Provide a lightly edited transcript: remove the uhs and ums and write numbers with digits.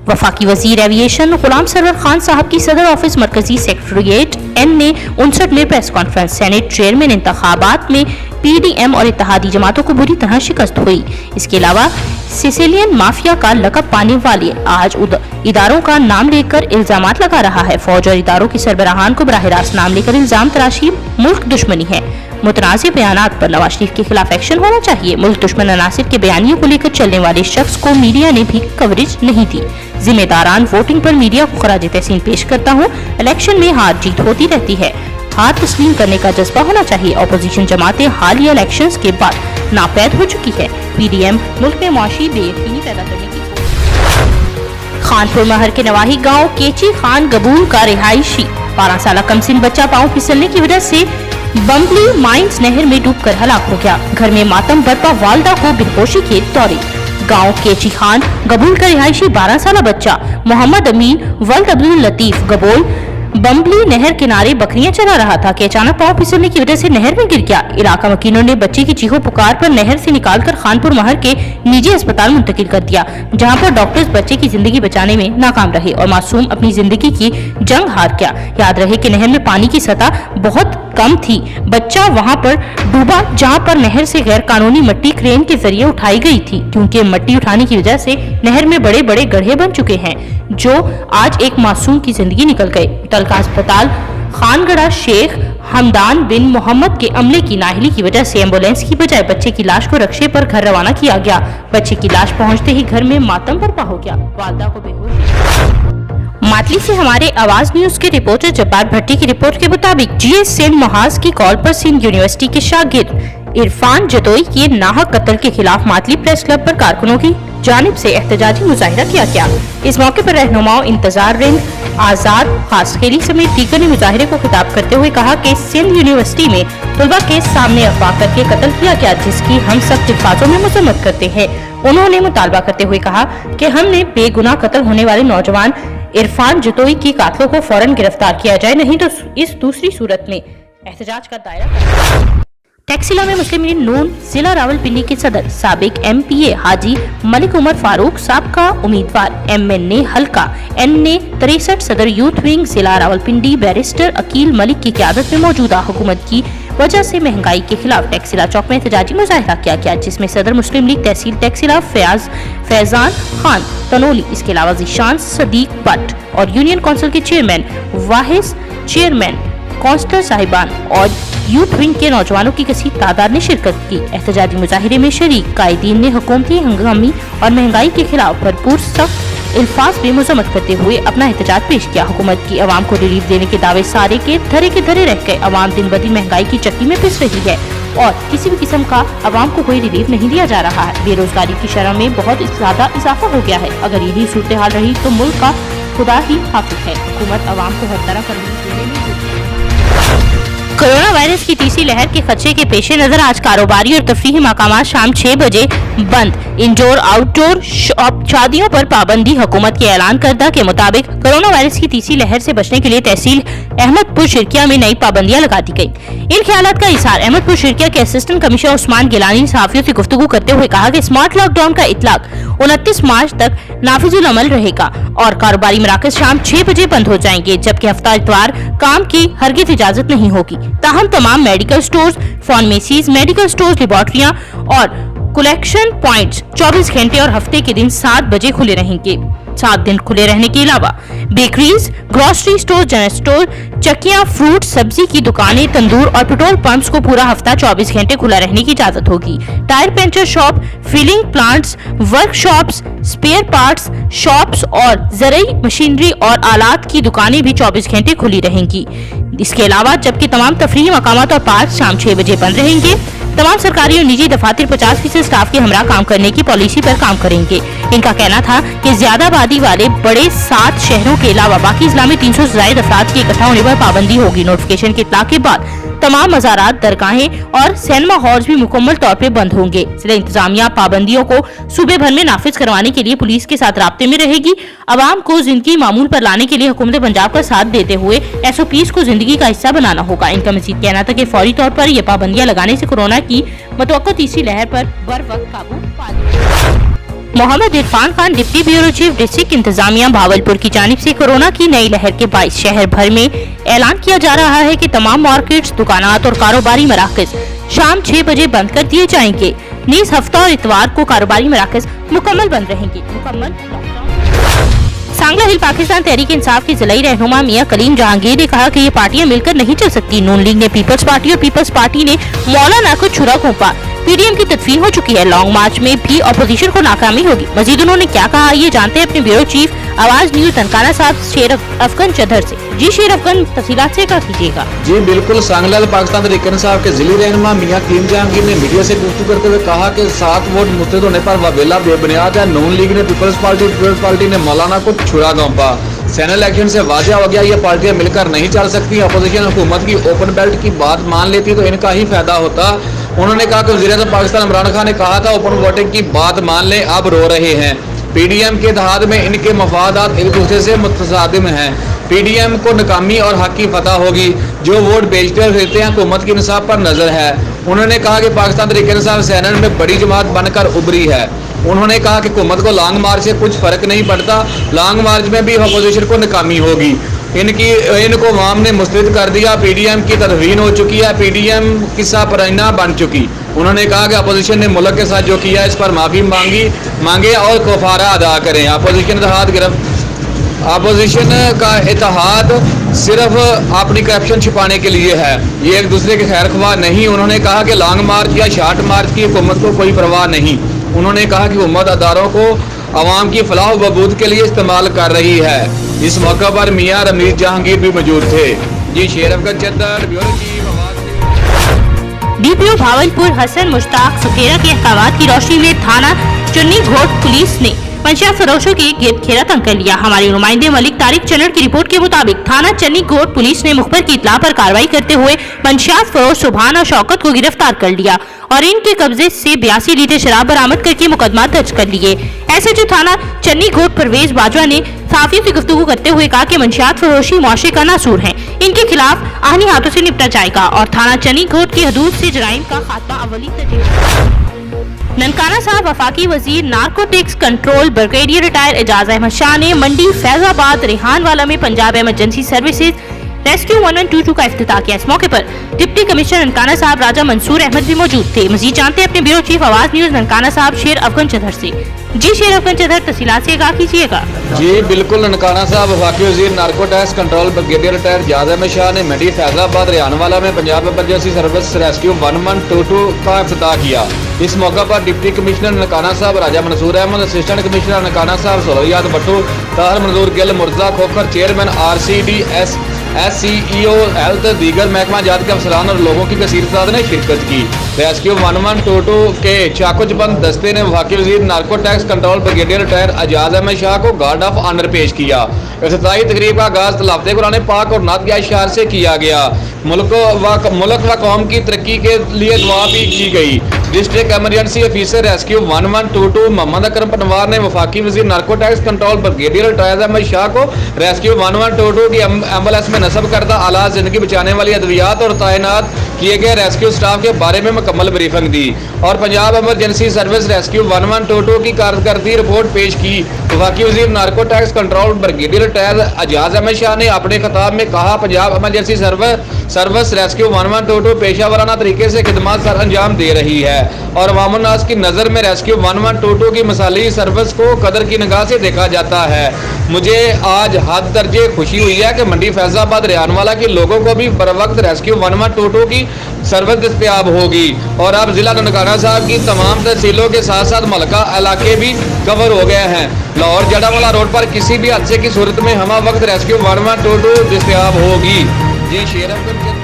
वफाकी वजीर एविएशन गुलाम सरवर खान साहब की सदर ऑफिस मरकजी सेक्रेटरिएट एन ने 59 में प्रेस कॉन्फ्रेंस। सेनेट चेयरमैन इंतखाबात में पीडीएम और इत्तेहादी जमातों को बुरी तरह शिकस्त हुई। इसके अलावा सिसिलियन माफिया का लक़ब पाने वाले आज इदारों का नाम लेकर इल्जामात लगा रहा है। फौज और इदारों के सरबराहान को बराह रास्त नाम लेकर इल्जाम तराशी मुल्क दुश्मनी है। मुतनाज़िर बयानात पर नवाज शरीफ के खिलाफ एक्शन होना चाहिए। मुल्क दुश्मन अनासिर के बयानियों को लेकर चलने वाले शख्स को मीडिया ने भी कवरेज नहीं दी। जिम्मेदारान वोटिंग पर मीडिया को खराज तहसीन पेश करता हूँ। इलेक्शन में हार जीत होती रहती है, हार तस्लीम करने का जज्बा होना चाहिए। अपोजिशन जमातें हालिया इलेक्शंस के बाद नापैद हो चुकी है। पीडीएम मुल्क में मुआशी बेयकीनी पैदा करने की। खानपुर महर के नवाही गांव केची खान गबूल का रिहायशी 12 साल कमसिन बच्चा पांव फिसलने की वजह से बम्बली माइंस नहर में डूबकर हलाक हो गया। घर में मातम बरपा वालदा को बेहोशी के दौरे। गांव केची खान गबूल का रिहायशी 12 साल बच्चा मोहम्मद अमीन वल्द अब्दुल लतीफ गबोल बम्बली नहर किनारे बकरियां चला रहा था कि अचानक पांव फिसलने की वजह से नहर में गिर गया। इलाका वकीलों ने बच्चे की चीखों पुकार पर नहर से निकालकर खानपुर महर के निजी अस्पताल मुंतकिल कर दिया, जहां पर डॉक्टर्स बच्चे की जिंदगी बचाने में नाकाम रहे और मासूम अपनी जिंदगी की जंग हार गया। याद रहे कि नहर में पानी की सतह बहुत कम थी। बच्चा वहां पर डूबा जहां पर नहर से गैर कानूनी मट्टी क्रेन के जरिए उठाई गई थी, क्योंकि मट्टी उठाने की वजह से नहर में बड़े बड़े गड्ढे बन चुके हैं, जो आज एक मासूम की जिंदगी निकल गई। तलका अस्पताल खानगढ़ा शेख हमदान बिन मोहम्मद के अमले की नाहली की वजह से एम्बुलेंस की बजाय बच्चे की लाश को रक्शे पर घर रवाना किया गया। बच्चे की लाश पहुंचते ही घर में मातम बरपा हो गया। वालदा को बेहोश। मातली से हमारे आवाज न्यूज के रिपोर्टर जब्बार भट्टी की रिपोर्ट के मुताबिक जीएस सेंट महाज की कॉल पर सिंध यूनिवर्सिटी के शागिर्द इरफान जतोई के नाहक कत्ल के खिलाफ मातली प्रेस क्लब पर कारकुनों की जानिब से एहतजाजी मुजाहिरा किया गया। इस मौके पर रहनुमाओं इंतजार रिंग आजाद खासखेली समेत दीगर ने मुजाहिरे को खिताब करते हुए कहा कि सिंध यूनिवर्सिटी में तलबा के सामने अफवाह करके कत्ल किया गया, जिसकी हम सख्त अल्फाजों में मजम्मत करते हैं। उन्होंने मुतालबा करते हुए कहा कि हमने बेगुनाह कत्ल होने वाले नौजवान इरफान जतोई की कातलों को फौरन गिरफ्तार किया जाए, नहीं तो इस दूसरी सूरत में एहतजाज का दायरा। टैक्सिला में मुस्लिम यूनियन नून जिला रावलपिंडी के सदर साबिक एमपीए हाजी मलिक उमर फारूक साबका उम्मीदवार एमएनए हल्का एनए 63 सदर यूथ विंग जिला रावलपिंडी बैरिस्टर अकील मलिक की क़यादत में मौजूदा हुकूमत की वजह से महंगाई के खिलाफ टैक्सिला चौक में एहतजाजी मुजाहिरा किया गया, जिसमें सदर मुस्लिम लीग तहसील टैक्सिला फैजान खान तनोली, इसके अलावा जीशान सदीक भट्ट और यूनियन काउंसिल के चेयरमैन वाहिद चेयरमैन काउंसलर साहिबान और यूथ विंग के नौजवानों की कसीर तादाद ने शिरकत की। एहतजाजी मुजाहिरे में शरीक कायदीन ने हुकूमती हंगामी और महंगाई के खिलाफ भरपूर सख्त अल्फाज में मजम्मत करते हुए अपना एहतजाज पेश किया। हुकूमत की अवाम को रिलीफ देने के दावे सारे के धरे रह गए। अवाम दिन ब दिन महंगाई की चक्की में पिस रही है और किसी भी किस्म का अवाम को कोई रिलीफ नहीं दिया जा रहा है। बेरोजगारी की शरह में बहुत ज्यादा इजाफा हो गया है। अगर यही सूरत हाल रही तो मुल्क का खुदा ही हाफिज है। हुकूमत अवाम को हर तरह करने कोरोना वायरस की तीसरी लहर के खदशे के पेश नजर आज कारोबारी और तफरीही मकामात शाम 6 बजे बंद। इंडोर आउटडोर शादियों पर पाबंदी। हुकूमत के ऐलान करदा के मुताबिक कोरोना वायरस की तीसरी लहर से बचने के लिए तहसील अहमदपुर शिरकिया में नई पाबंदियां लगा दी गई। इन ख्यालात का इजहार अहमदपुर शिरकिया के असिस्टेंट कमिश्नर उस्मान गिलानी ने सहाफियों से गुफ्तगू करते हुए कहा कि स्मार्ट लॉकडाउन का इतलाक 29 मार्च तक नाफिजुल अमल रहेगा और कारोबारी मराकज शाम 6 बजे बंद हो जाएंगे, जबकि हफ्ता इतवार काम की हरगिज इजाजत नहीं होगी। ताहम तमाम medical stores, pharmacies, medical stores, लेबोरेटरियां और कलेक्शन पॉइंट्स 24 घंटे और हफ्ते के दिन 7 बजे खुले रहेंगे। 7 दिन खुले रहने के अलावा bakeries, grocery store, general store, चक्कियां, फ्रूट, सब्जी की दुकानें, तंदूर और पेट्रोल पंप्स को पूरा हफ्ता 24 घंटे खुला रहने की इजाजत होगी। Tyre puncture shop, filling plants, workshops, spare parts shops और ज़रूरी मशीनरी और आलात की दुकानें भी 24 घंटे खुली रहेंगी। इसके अलावा जबकि तमाम तफरीही मकामात और पार्क शाम 6 बजे बंद रहेंगे। तमाम सरकारी और निजी दफातर 50% स्टाफ के हमरा काम करने की पॉलिसी पर काम करेंगे। इनका कहना था कि ज्यादा आबादी वाले बड़े 7 शहरों के अलावा बाकी जिला में 300 से ज्यादा अफराद के इकट्ठा होने पर पाबंदी होगी। नोटिफिकेशन के इत्तला के बाद तमाम मज़ारात, दरगाहें और सिनेमा हॉल्स भी मुकम्मल तौर पर बंद होंगे। जिला इंतजामिया पाबंदियों को सूबे भर में नाफिज करवाने के लिए पुलिस के साथ राब्ते में रहेगी। अवाम को जिंदगी मामूल पर लाने के लिए हुकूमत पंजाब का साथ देते हुए SOPs को जिंदगी का हिस्सा बनाना होगा। इनका मजीद कहना था कि फौरी तौर पर ये पाबंदियां लगाने से कोरोना की मतवक्को तीसरी लहर पर बर वक्त काबू पा लिया। Mohammad Irfan Khan, deputy bureau chief, district इंतजामिया भावलपुर की जानिब से कोरोना की नई लहर के बाईस शहर भर में ऐलान किया जा रहा है कि तमाम मार्केट्स, दुकानात और कारोबारी मराकज शाम 6 बजे बंद कर दिए जाएंगे। नीस हफ्ता और इतवार को कारोबारी मराकज मुकम्मल बंद रहेंगे। सांगला हिल पाकिस्तान तहरीक इंसाफ के जिलाई रहनुमा मियां कलीम जहांगीर ने कहा कि ये पार्टियां मिलकर नहीं चल सकती। नून लीग ने पीपल्स पार्टी और पीपल्स पार्टी ने मौलाना को छुरा घोंपा। पीडीएम की तदफीन हो चुकी है। लॉन्ग मार्च में भी अपोजिशन को नाकामी होगी। मजीद उन्होंने क्या कहा, ये जानते हैं अपने ब्यूरो चीफ आवाज न्यूज ननकाना साहब शेर अफगन चदर से। जी शेर अफगन, तफसीलात से क्या कीजिएगा। जी बिल्कुल, सांगला पाकिस्तान तहरीक इंसाफ के जिले रहनुमा मियां कलीम जहांगीर ने मीडिया से गुफ्तगू करते हुए कहा कि 7 वोट मुस्तरद होने पर वावेला बेबुनियाद है। नून लीग ने पीपल्स पार्टी ने मौलाना को छुरा घोंपा। सैनल इलेक्शन से वाज़ेह हो गया, ये पार्टियां मिलकर नहीं चल सकती। अपोजिशन हुकूमत की ओपन बेल्ट की बात मान लेती तो इनका ही फायदा होता। उन्होंने कहा कि वज़ीर-ए-आज़म पाकिस्तान इमरान खान ने कहा था ओपन वोटिंग की बात मान लें, अब रो रहे हैं। पीडीएम के इत्तेहाद में इनके मफादात एक दूसरे से मुतसादिम हैं। पीडीएम को नाकामी और हक की फतह होगी। जो वोट बेचते और खरीदते हैं हुकूमत की इंसाफ पर नजर है। उन्होंने कहा कि पाकिस्तान तहरीक इंसाफ सैनल में बड़ी जमात बनकर उभरी है। उन्होंने कहा कि हुकूमत को लॉन्ग मार्च से कुछ फर्क नहीं पड़ता, लॉन्ग मार्च में भी अपोजिशन को नाकामी होगी। इनको अवाम ने मुस्तरद कर दिया। पीडीएम की तदफीन हो चुकी है। पीडीएम किस्सा परैना बन चुकी। उन्होंने कहा कि अपोजिशन ने मुल्क के साथ जो किया इस पर माफी मांगे और कफारा अदा करें। अपोजिशन का इत्तेहाद सिर्फ अपनी करप्शन छिपाने के लिए है, ये एक दूसरे के खैर ख्वाह नहीं। उन्होंने कहा कि लॉन्ग मार्च या शार्ट मार्च की हुकूमत को कोई परवाह नहीं। उन्होंने कहा कि हुकूमत अदारों को अवाम की फलाह व बहबूद के लिए इस्तेमाल कर रही है। इस मौके पर मियां रमीज जहांगीर भी मौजूद थे। जी शेर अफगन चद्दर, ब्यूरो चीफ आवाज। डीपीओ भावलपुर हसन मुश्ताक सुखेरा के अहकामात की रोशनी में थाना चुन्नी घोट पुलिस ने मंशियात फरोशों के गिरद घेरा तंग कर लिया। हमारे नुमाइंदे मलिक तारिक चन्नड़ की रिपोर्ट के मुताबिक थाना चन्नी घोट पुलिस ने मुखबर की इत्तला पर कार्रवाई करते हुए मंशियात फरोश सुभान और शौकत को गिरफ्तार कर लिया और इनके कब्जे से 82 लीटर शराब बरामद करके मुकदमा दर्ज कर लिए। एसएचओ थाना चन्नी घोट परवेज बाजवा ने साफियों से गुफ्तगू करते हुए कहा कि मंशियात फरोशी मुआशरे का नासूर है, इनके खिलाफ आईनी हाथों से निपटा जाएगा और थाना चन्नी घोट की हदूद से जराइम का खात्मा अव्वली तरजीह। ननकाना साहब वफाकी वजीर narcotics control brigadier retired Ejaz Ahmad Shah ने मंडी फैजाबाद रेहानवाला में पंजाब इमरजेंसी सर्विसेज रेस्क्यू 1122 का इफ्तिताह किया। इस मौके पर डिप्टी कमिश्नर ननकाना साहब राजा मंसूर अहमद भी मौजूद थे। मजीद जानते हैं अपने ब्यूरो चीफ आवाज न्यूज ननकाना साहब शेर अफगन चदर से। जी शेर अफगन चदर, तफसीलात से आगाह कीजिएगा। जी बिल्कुल, ननकाना साहब वफाकी वजीर narcotics control brigadier retired Ejaz Ahmad Shah ने मंडी फैजाबाद रेहानवाला में पंजाब इमरजेंसी सर्विस रेस्क्यू 1122 का इफ्तिताह किया। इस मौके पर deputy commissioner Nankana Sahib Raja Mansoor Ahmed, assistant commissioner Nankana Sahib सोलहियात Bhattu, Tahir Manzoor Gill, Mirza Khokhar, chairman RCD SCEO health, दीगर महकमा जात के अफसरान और लोगों की कसीर तादाद ने शिरकत की। रेस्क्यू 1122 के चाकुचबंद दस्ते ने वफाकी वजीर narcotics control brigadier retired Ejaz Ahmad Shah को गार्ड ऑफ ऑनर पेश किया। इफ्तिताही तकरीब का आगाज तलावते कुरान पाक और नात के अशआर से किया गया। मुल्क व कौम की तरक्की के लिए दुआ भी की गई। District emergency officer rescue 1122 Muhammad Akram Panwar ने वफाकी वजीर narcotics control brigadier retire Ahmed Shah को रेस्क्यू 1122 की एम्बुलेंस में नस्ब करदा आला जिंदगी बचाने वाली अद्वियात और तैनात किए गए रेस्क्यू स्टाफ के बारे में मुकम्मल ब्रीफिंग दी और पंजाब इमरजेंसी सर्विस रेस्क्यू 1122 की कारकर्दगी रिपोर्ट पेश की। वफाकी वजीर narcotics control brigadier retired Ejaz Ahmad Shah ने अपने खिताब में कहा, पंजाब इमरजेंसी सर्विस रेस्क्यू 1122 पेशावराना तरीके से खिदमत सर अंजाम दे रही है और अवामुन्नास की नज़र में रेस्क्यू 1122 की मिसाली सर्विस को कदर की निगाह से देखा जाता है। मुझे आज हद दर्जे खुशी हुई है कि मंडी फैजाबाद रेहानवाला के लोगों को भी बर वक्त रेस्क्यू 1122 की सर्विस दस्तयाब होगी और अब जिला ननकाना साहब की तमाम तहसीलों के साथ साथ मलका इलाके भी कवर हो गए हैं। लाहौर जड़ावाला रोड पर किसी भी हादसे की सूरत में हम वक्त रेस्क्यू 1122 दस्तयाब होगी। जी शेर अफगन